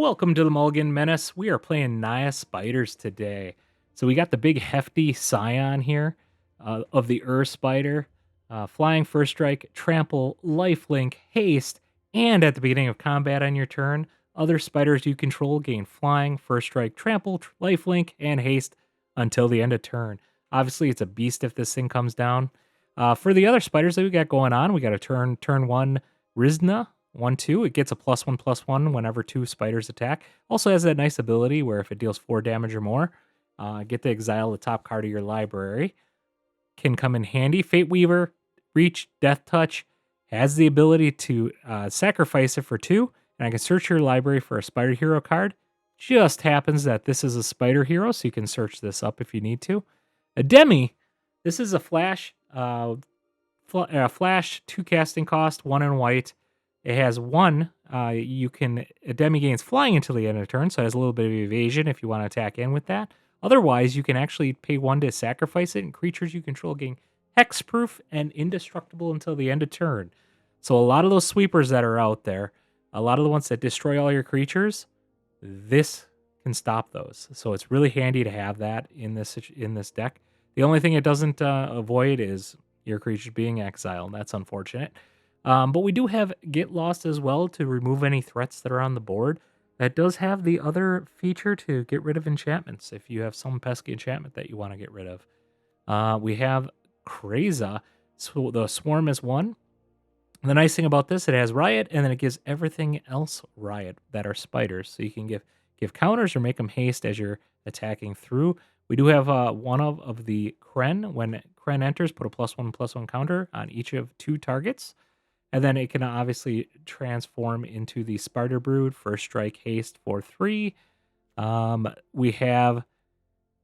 Welcome to the Mulligan Menace. We are playing Naya Spiders today. So we got the big hefty scion here of the Spider. Flying first strike, trample, lifelink, haste, and at the beginning of combat on your turn, other spiders you control gain flying, first strike, trample, lifelink, and haste until the end of turn. Obviously, it's a beast if this thing comes down. For the other spiders that we got going on, we got a turn one Rizna, 1/2. It gets a +1/+1 whenever two spiders attack. Also has that nice ability where if it deals 4 damage or more, get to exile the top card of your library. Can come in handy. Fate Weaver, Reach, Death Touch, has the ability to sacrifice it for 2, and I can search your library for a Spider Hero card. Just happens that this is a Spider Hero, so you can search this up if you need to. A Demi, this is a flash, flash 2 casting cost, 1 in white. It has 1. A Demi gains flying until the end of the turn, so it has a little bit of evasion if you want to attack in with that. Otherwise, you can actually pay 1 to sacrifice it, and creatures you control gain hexproof and indestructible until the end of turn. So a lot of those sweepers that are out there, a lot of the ones that destroy all your creatures, this can stop those. So it's really handy to have that in this deck. The only thing it doesn't avoid is your creatures being exiled. That's unfortunate. But we do have Get Lost as well to remove any threats that are on the board. That does have the other feature to get rid of enchantments if you have some pesky enchantment that you want to get rid of. We have Kreza, so the Swarm is 1. The nice thing about this, it has Riot, and then it gives everything else Riot that are spiders. So you can give counters or make them haste as you're attacking through. We do have one of the Kren. When Kren enters, put a +1/+1 counter on each of 2 targets. And then it can obviously transform into the Spider Brood, first strike, haste for 3. We have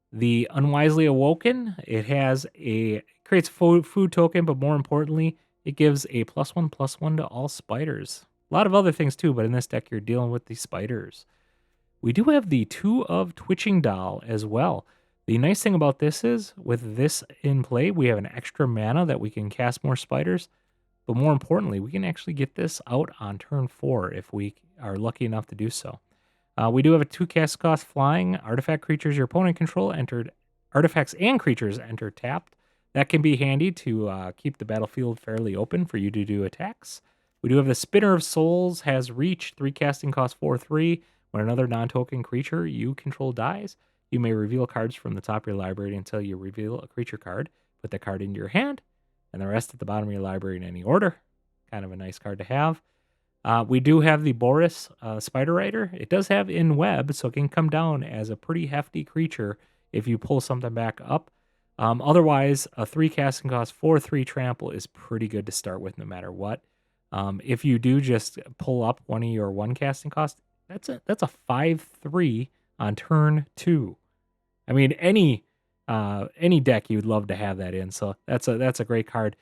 the Unwisely Awoken. It creates food token, but more importantly, it gives a +1/+1 to all spiders. A lot of other things too, but in this deck, you're dealing with the spiders. We do have the 2 of Twitching Doll as well. The nice thing about this is, with this in play, we have an extra mana that we can cast more spiders. But more importantly, we can actually get this out on turn 4 if we are lucky enough to do so. We do have a 2 cast cost flying. Artifact creatures your opponent control entered. Artifacts and creatures enter tapped. That can be handy to keep the battlefield fairly open for you to do attacks. We do have the Spinner of Souls, has reach, 3 casting cost 4/3. When another non-token creature you control dies, you may reveal cards from the top of your library until you reveal a creature card. Put the card into your hand, and the rest at the bottom of your library in any order. Kind of a nice card to have. We do have the Boris Spider Rider. It does have in web, so it can come down as a pretty hefty creature if you pull something back up. Otherwise, a 3 casting cost 4/3 trample is pretty good to start with no matter what. If you do just pull up one of your 1 casting cost, that's a 5/3 on turn 2. I mean, any deck you'd love to have that in, so that's a great card.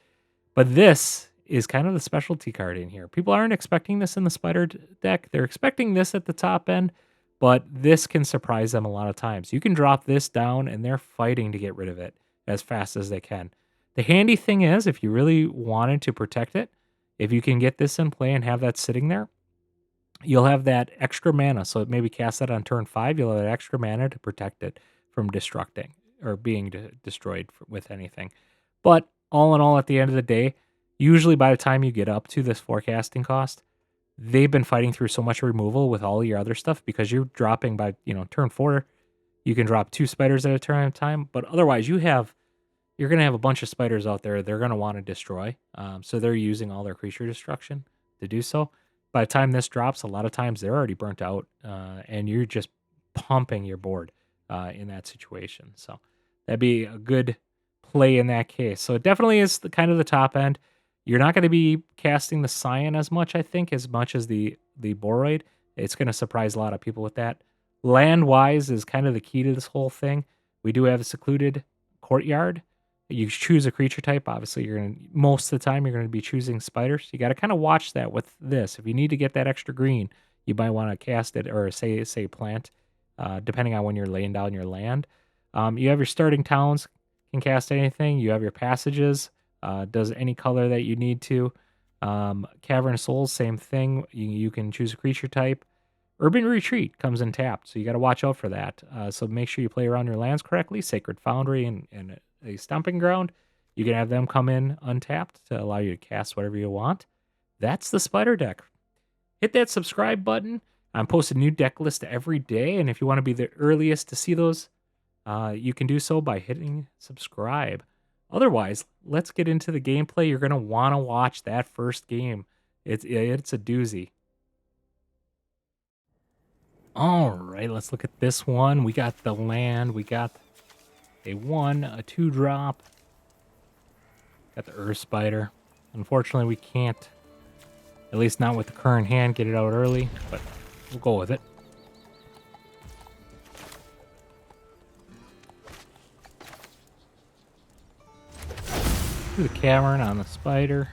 But this is kind of the specialty card in here. People aren't expecting this in the Spider deck. They're expecting this at the top end, but this can surprise them a lot of times. You can drop this down, and they're fighting to get rid of it as fast as they can. The handy thing is, if you really wanted to protect it, if you can get this in play and have that sitting there, you'll have that extra mana. So maybe cast that on turn 5. You'll have that extra mana to protect it from destructing or being destroyed with anything. But all in all, at the end of the day, usually by the time you get up to this forecasting cost, they've been fighting through so much removal with all your other stuff because you're dropping by, turn 4, you can drop 2 spiders at a turn at a time. But otherwise, you're going to have a bunch of spiders out there they're going to want to destroy. So they're using all their creature destruction to do so. By the time this drops, a lot of times they're already burnt out, and you're just pumping your board in that situation. So that'd be a good play in that case. So it definitely is the kind of the top end. You're not going to be casting the Scion as much as the Boroid. It's going to surprise a lot of people with that. Land-wise is kind of the key to this whole thing. We do have a Secluded Courtyard. You choose a creature type. Obviously, most of the time you're going to be choosing spiders. You got to kind of watch that with this. If you need to get that extra green, you might want to cast it or say plant, depending on when you're laying down your land. You have your starting towns, can cast anything. You have your passages, does any color that you need to. Cavern of Souls, same thing. You can choose a creature type. Urban Retreat comes in tapped, so you got to watch out for that. So make sure you play around your lands correctly. Sacred Foundry and a Stomping Ground, you can have them come in untapped to allow you to cast whatever you want. That's the Spider deck. Hit that subscribe button. I'm posting new deck lists every day, and if you want to be the earliest to see those, you can do so by hitting subscribe. Otherwise, let's get into the gameplay. You're going to want to watch that first game. It's a doozy. All right, let's look at this one. We got the land. We got a 1, a 2-drop. Got the Earth Spider. Unfortunately, we can't, at least not with the current hand, get it out early, but we'll go with it. Do the Cavern on the Spider.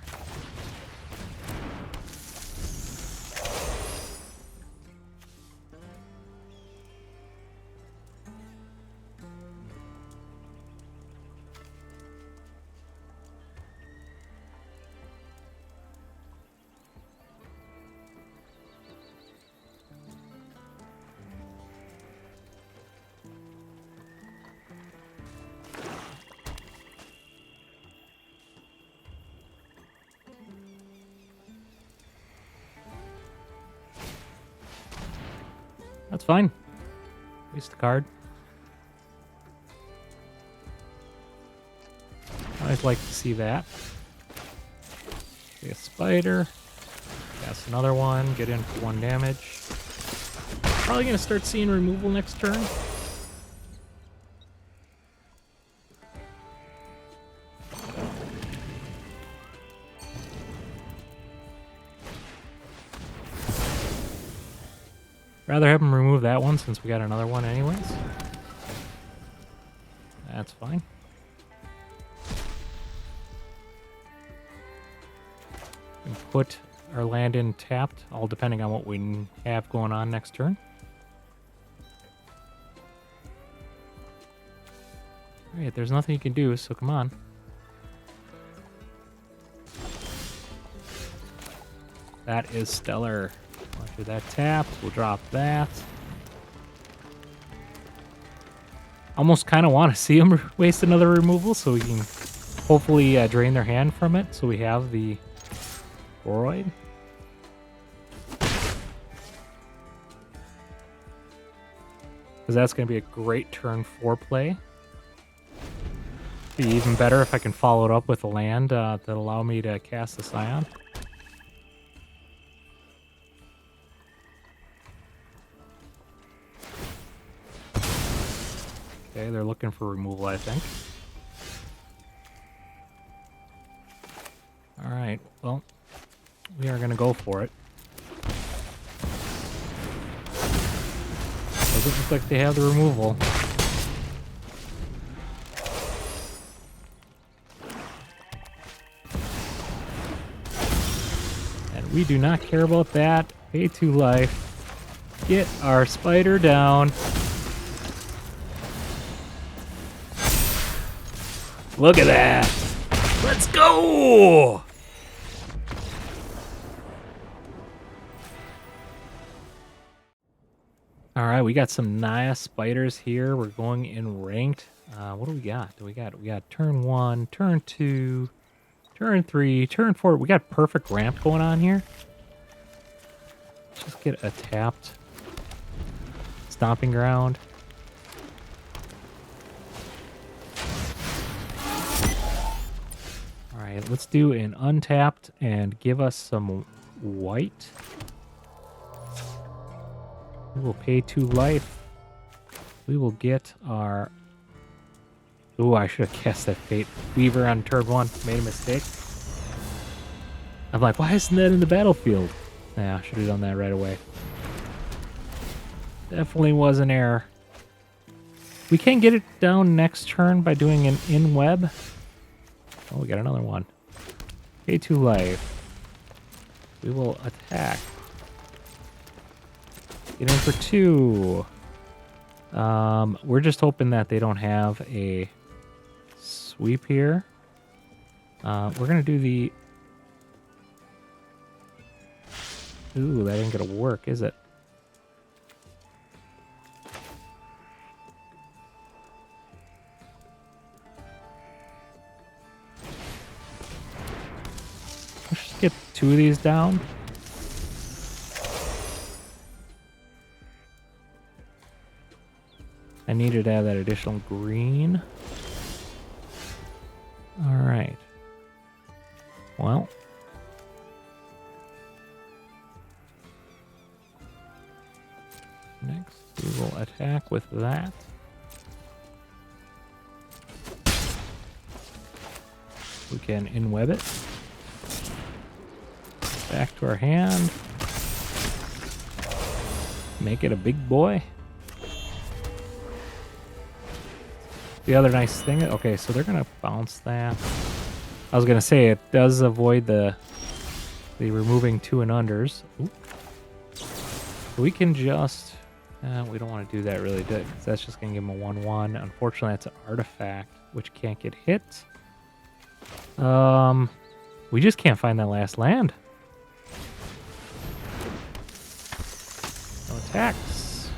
That's fine. Waste the card. I always like to see that. Okay, a spider. Cast another one. Get in for 1 damage. Probably going to start seeing removal next turn. Rather have him remove that one since we got another one anyways. That's fine. And put our land in tapped, all depending on what we have going on next turn. Alright, there's nothing you can do, so come on. That is stellar. After that tapped, we'll drop that. Almost kind of want to see them waste another removal so we can hopefully drain their hand from it so we have the Boroid. Because that's going to be a great turn 4 play. Be even better if I can follow it up with a land that allow me to cast the Scion. Okay, they're looking for removal, I think. Alright, well, we are going to go for it. Doesn't look like they have the removal. And we do not care about that. Pay 2 life. Get our spider down. Look at that! Let's go! Alright, we got some Naya Spiders here. We're going in ranked. What do we got? We got turn 1, turn 2, turn 3, turn 4. We got perfect ramp going on here. Let's just get a tapped Stomping Ground. Alright, let's do an untapped and give us some white. We will pay 2 life. We will get our... Ooh, I should have cast that Fate Weaver on turn 1. Made a mistake. I'm like, why isn't that in the battlefield? Yeah, I should have done that right away. Definitely was an error. We can get it down next turn by doing an in-web. Oh, we got another one. Pay 2 life. We will attack. Get in for 2. We're just hoping that they don't have a sweep here. We're going to do the... Ooh, that ain't going to work, is it? get 2 of these down. I needed to have that additional green. All right. Well. Next, we will attack with that. We can in-web it. Back to our hand. Make it a big boy. The other nice thing, okay, so they're gonna bounce that. I was gonna say it does avoid the removing 2 and unders. Ooh. We can just, we don't want to do that really good because that's just gonna give him a 1/1. Unfortunately, that's an artifact which can't get hit. We just can't find that last land. No attacks.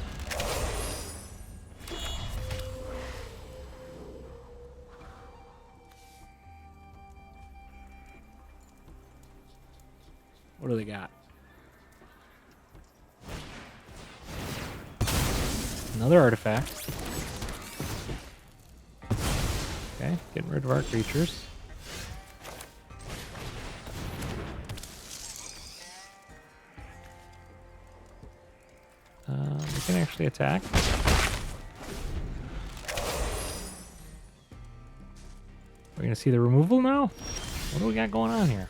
What do they got? Another artifact. Okay, getting rid of our creatures. We can actually attack. We're gonna see the removal now? What do we got going on here?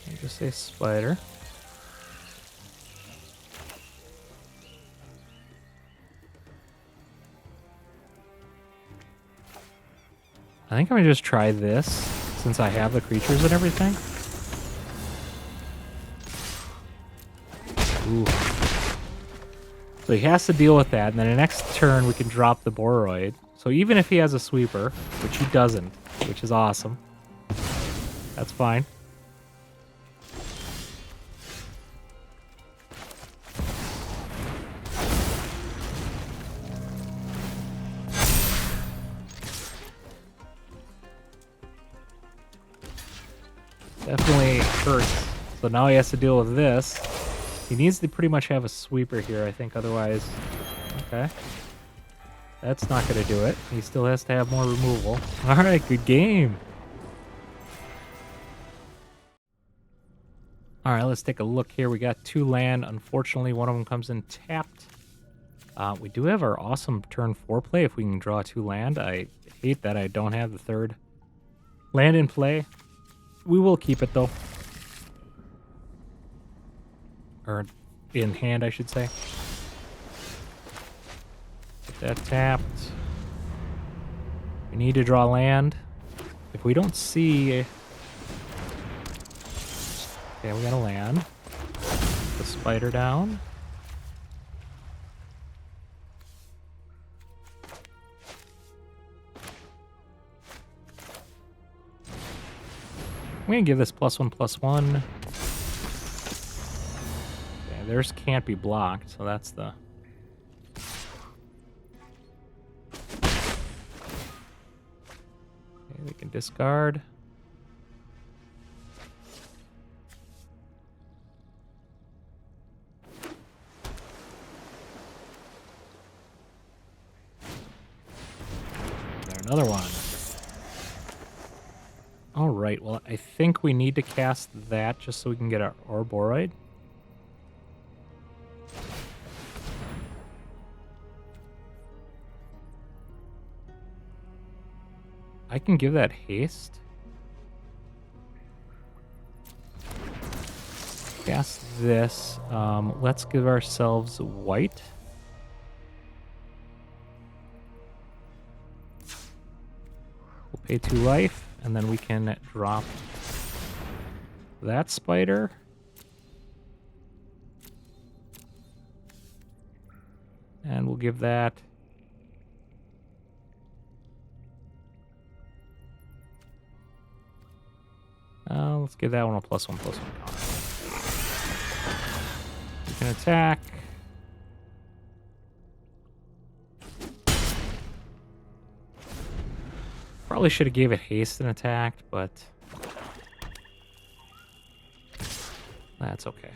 I'll just say spider. I think I'm gonna just try this since I have the creatures and everything. Ooh. So he has to deal with that, and then the next turn we can drop the Boroid. So even if he has a sweeper, which he doesn't, which is awesome, that's fine. Definitely hurts. So now he has to deal with this. He needs to pretty much have a sweeper here, I think, otherwise... Okay. That's not going to do it. He still has to have more removal. Alright, good game. Alright, let's take a look here. We got 2 land. Unfortunately, one of them comes in tapped. We do have our awesome turn 4 play if we can draw 2 land. I hate that I don't have the 3rd land in play. We will keep it, though. Or in hand, I should say. Get that tapped. We need to draw land. If we don't see... Okay, we got a land. Put the spider down. I'm going to give this +1/+1. Theirs can't be blocked, so that's the... Okay, we can discard. There's another one. Alright, well, I think we need to cast that just so we can get our Boroid. I can give that haste. Cast this. Let's give ourselves white. We'll pay 2 life, and then we can drop that spider. And we'll give that... let's give that one a +1/+1 counter. We can attack. Probably should have gave it haste and attacked, but that's okay.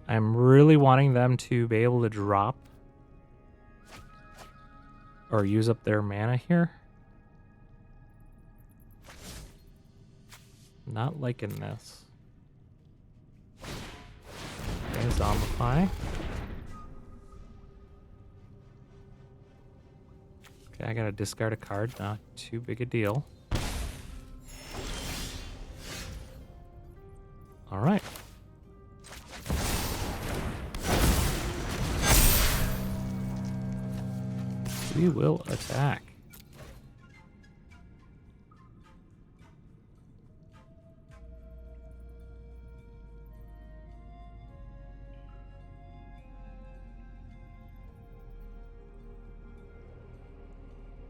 I'm really wanting them to be able to drop or use up their mana here. Not liking this. Okay, Zombify. Okay, I gotta discard a card. Not too big a deal. All right. We will attack.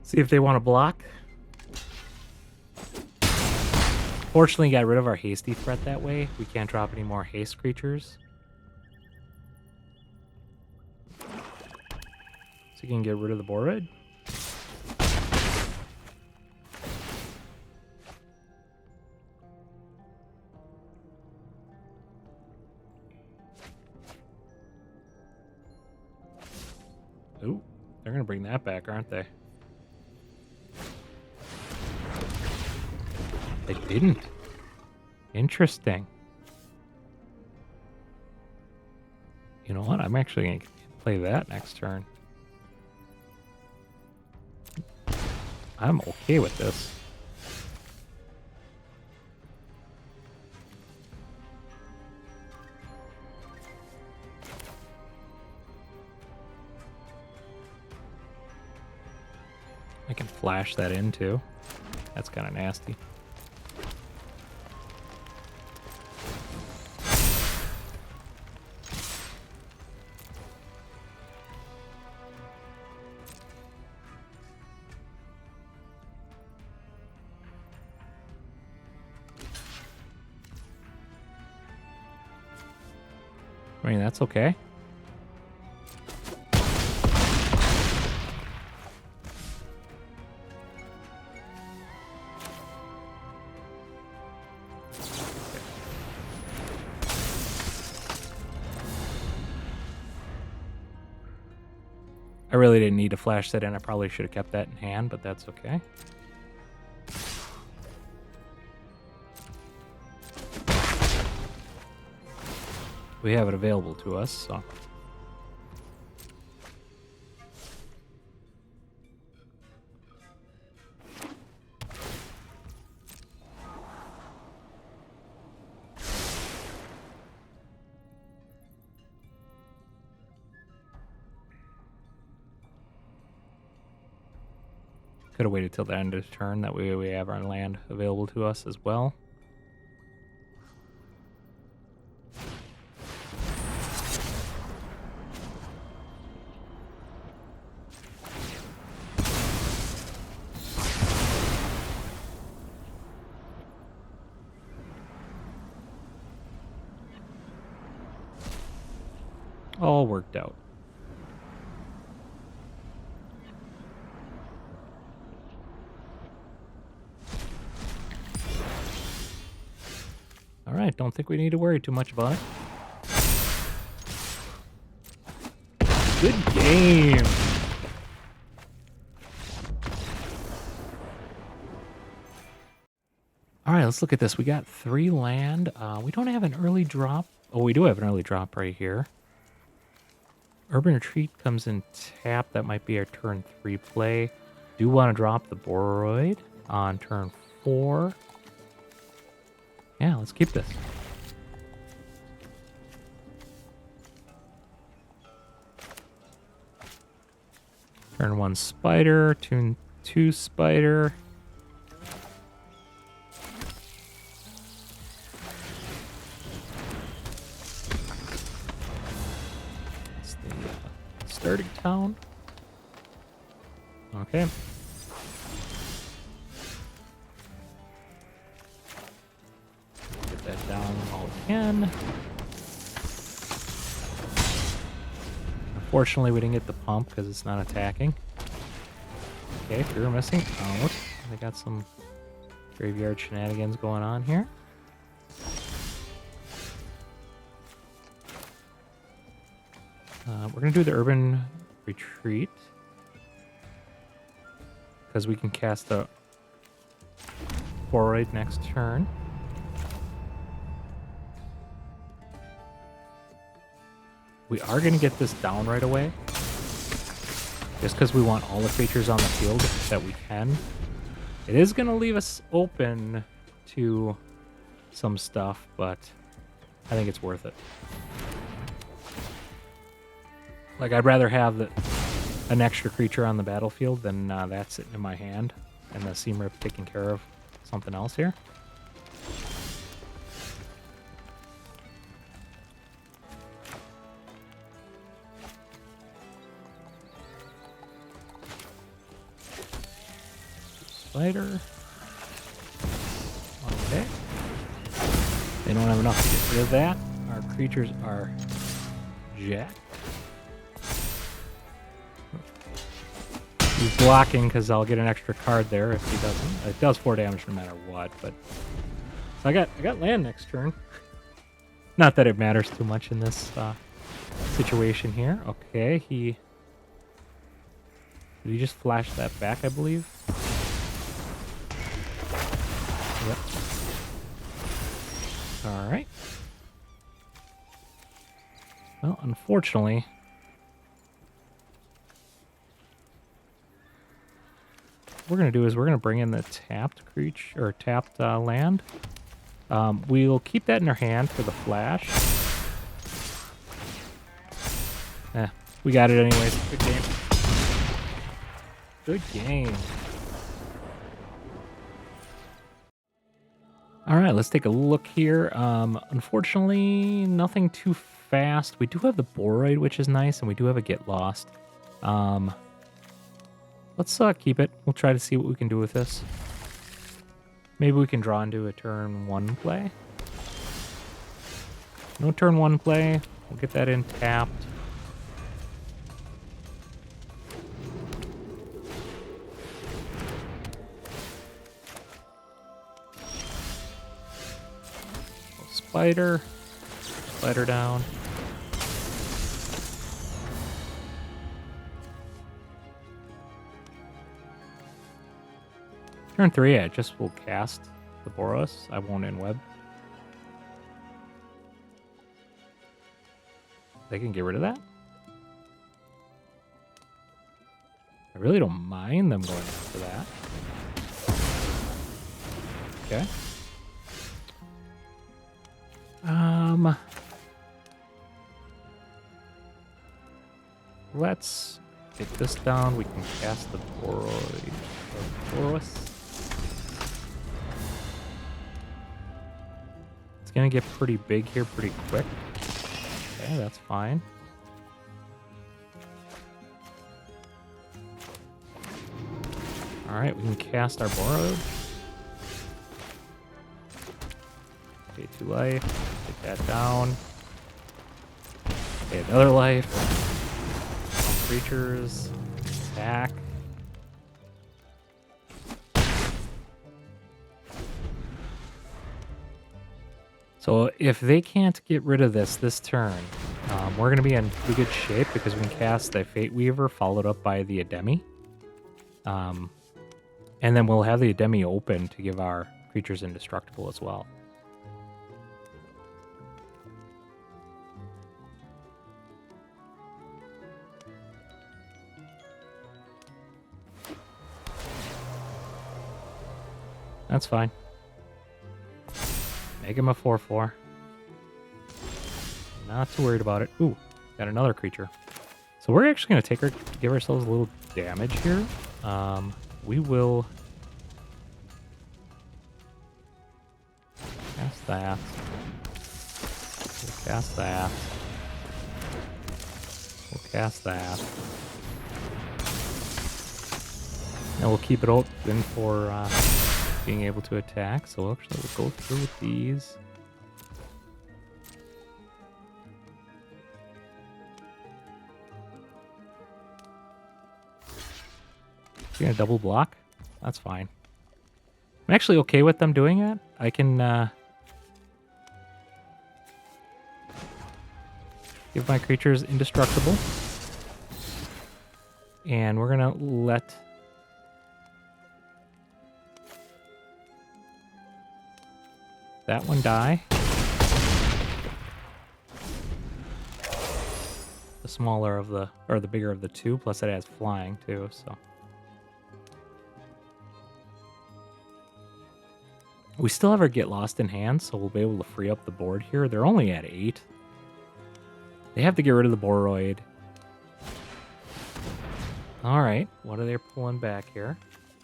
See if they want to block. Fortunately, got rid of our hasty threat that way. We can't drop any more haste creatures. So you can get rid of the Board. Ooh, they're going to bring that back, aren't they? They didn't. Interesting. You know what? I'm actually going to play that next turn. I'm okay with this. I can flash that in too. That's kind of nasty. I mean, that's okay. I really didn't need to flash that in. I probably should have kept that in hand, but that's okay. We have it available to us, so. Could have waited till the end of the turn. That way we have our land available to us as well. All worked out. All right, don't think we need to worry too much about it. Good game. All right, let's look at this. We got 3 land. We don't have an early drop. Oh, we do have an early drop right here. Urban Retreat comes in tap. That might be our turn 3 play. Do want to drop the Boroid on turn 4. Yeah, let's keep this. Turn 1 Spider, turn 2 Spider. It's the starting town. Okay. Get that down all we can. Fortunately, we didn't get the pump because it's not attacking. Okay, we're missing out. They got some graveyard shenanigans going on here. We're going to do the Urban Retreat because we can cast the Boroid next turn. We are going to get this down right away. Just because we want all the creatures on the field that we can. It is going to leave us open to some stuff, but I think it's worth it. Like, I'd rather have an extra creature on the battlefield than that sitting in my hand and the Seam Rip taking care of something else here. Spider. Okay. They don't have enough to get rid of that. Our creatures are jacked. He's blocking because I'll get an extra card there if he doesn't. It does 4 damage no matter what, but so I got land next turn. Not that it matters too much in this situation here. Okay, did he just flash that back, I believe? Yep. All right. Well, unfortunately, what we're going to do is we're going to bring in the tapped creature, or tapped land. We'll keep that in our hand for the flash. We got it anyways. Good game. Good game. All right, let's take a look here. Unfortunately, nothing too fast. We do have the Boroid, which is nice, and we do have a Get Lost. Let's keep it. We'll try to see what we can do with this. Maybe we can draw into a turn 1 play. No turn 1 play. We'll get that in tapped. Spider down. Turn 3, I just will cast the Boros. I won't in-web. They can get rid of that? I really don't mind them going after that. Okay. Let's get this down. We can cast the Boros. It's gonna get pretty big here pretty quick. Okay, that's fine. Alright, we can cast our Borrowed. Okay, 2 life. Take that down. Okay, another life. Some creatures. Attack. So if they can't get rid of this turn, we're going to be in pretty good shape because we can cast the Fate Weaver followed up by the Ademi. And then we'll have the Ademi open to give our creatures indestructible as well. That's fine. Make him a 4/4. Not too worried about it. Ooh, got another creature. So we're actually going to give ourselves a little damage here. We will cast that. We'll cast that. We'll cast that. And we'll keep it open for being able to attack. So actually we'll go through with these. You're gonna double block? That's fine. I'm actually okay with them doing that. I can give my creatures indestructible. And we're gonna let that one die. The smaller of the, or the bigger of the two, plus it has flying too, so. We still ever get lost in hand, so we'll be able to free up the board here. They're only at 8. They have to get rid of the Boroid. All right, what are they pulling back here?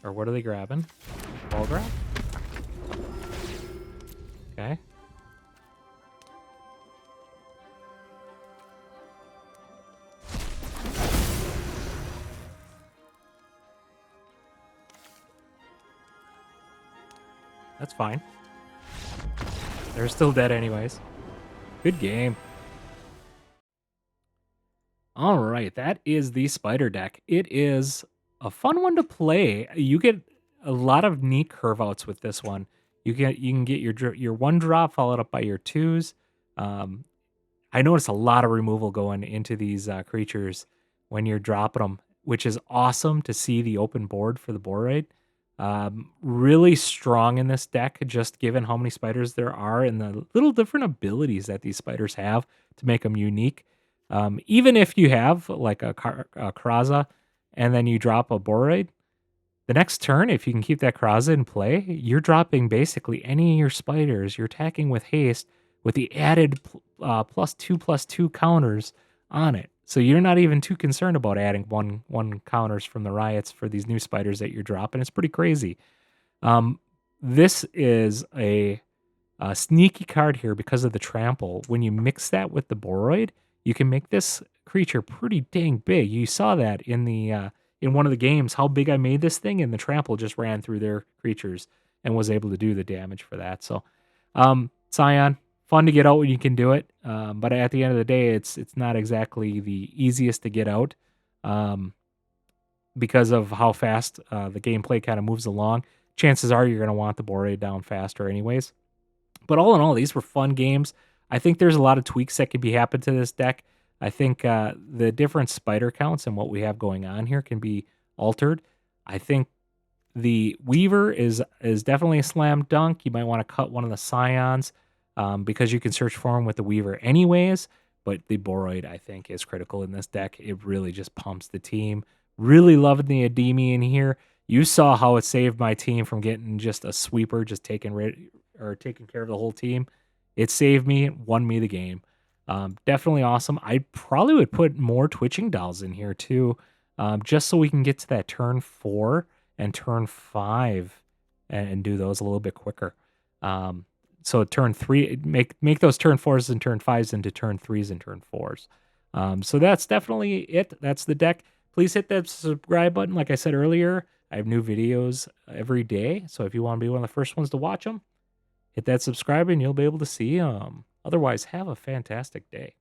Or what are they grabbing? Ball grab? Okay. That's fine. They're still dead anyways. Good game. All right, that is the Spider deck. It is a fun one to play. You get a lot of neat curve outs with this one. You can get your one drop followed up by your twos. I noticed a lot of removal going into these creatures when you're dropping them, which is awesome to see the open board for the Boroid. Really strong in this deck, just given how many spiders there are and the little different abilities that these spiders have to make them unique. Even if you have like a Karaza and then you drop a Boroid, the next turn, if you can keep that Karaza in play, you're dropping basically any of your spiders. You're attacking with haste with the added +2/+2 counters on it. So you're not even too concerned about adding one counters from the riots for these new spiders that you're dropping. It's pretty crazy. This is a sneaky card here because of the trample. When you mix that with the Boroid, you can make this creature pretty dang big. You saw that in the in one of the games, how big I made this thing, and the trample just ran through their creatures and was able to do the damage for that. So, Scion, fun to get out when you can do it, but at the end of the day, it's not exactly the easiest to get out because of how fast the gameplay kind of moves along. Chances are you're going to want the Boroid down faster anyways. But all in all, these were fun games. I think there's a lot of tweaks that could be happened to this deck. I think the different spider counts and what we have going on here can be altered. I think the Weaver is definitely a slam dunk. You might want to cut one of the Scions because you can search for them with the Weaver anyways. But the Boroid, I think, is critical in this deck. It really just pumps the team. Really loving the Ademi in here. You saw how it saved my team from getting just a sweeper, just taking care of the whole team. It saved me, won me the game. Definitely awesome. I probably would put more Twitching Dolls in here too, just so we can get to that turn 4 and turn 5 and do those a little bit quicker. So turn 3, make those turn 4s and turn 5s into turn 3s and turn 4s. So that's definitely it. That's the deck. Please hit that subscribe button. Like I said earlier, I have new videos every day. So if you want to be one of the first ones to watch them, hit that subscribe and you'll be able to see them. Otherwise, have a fantastic day.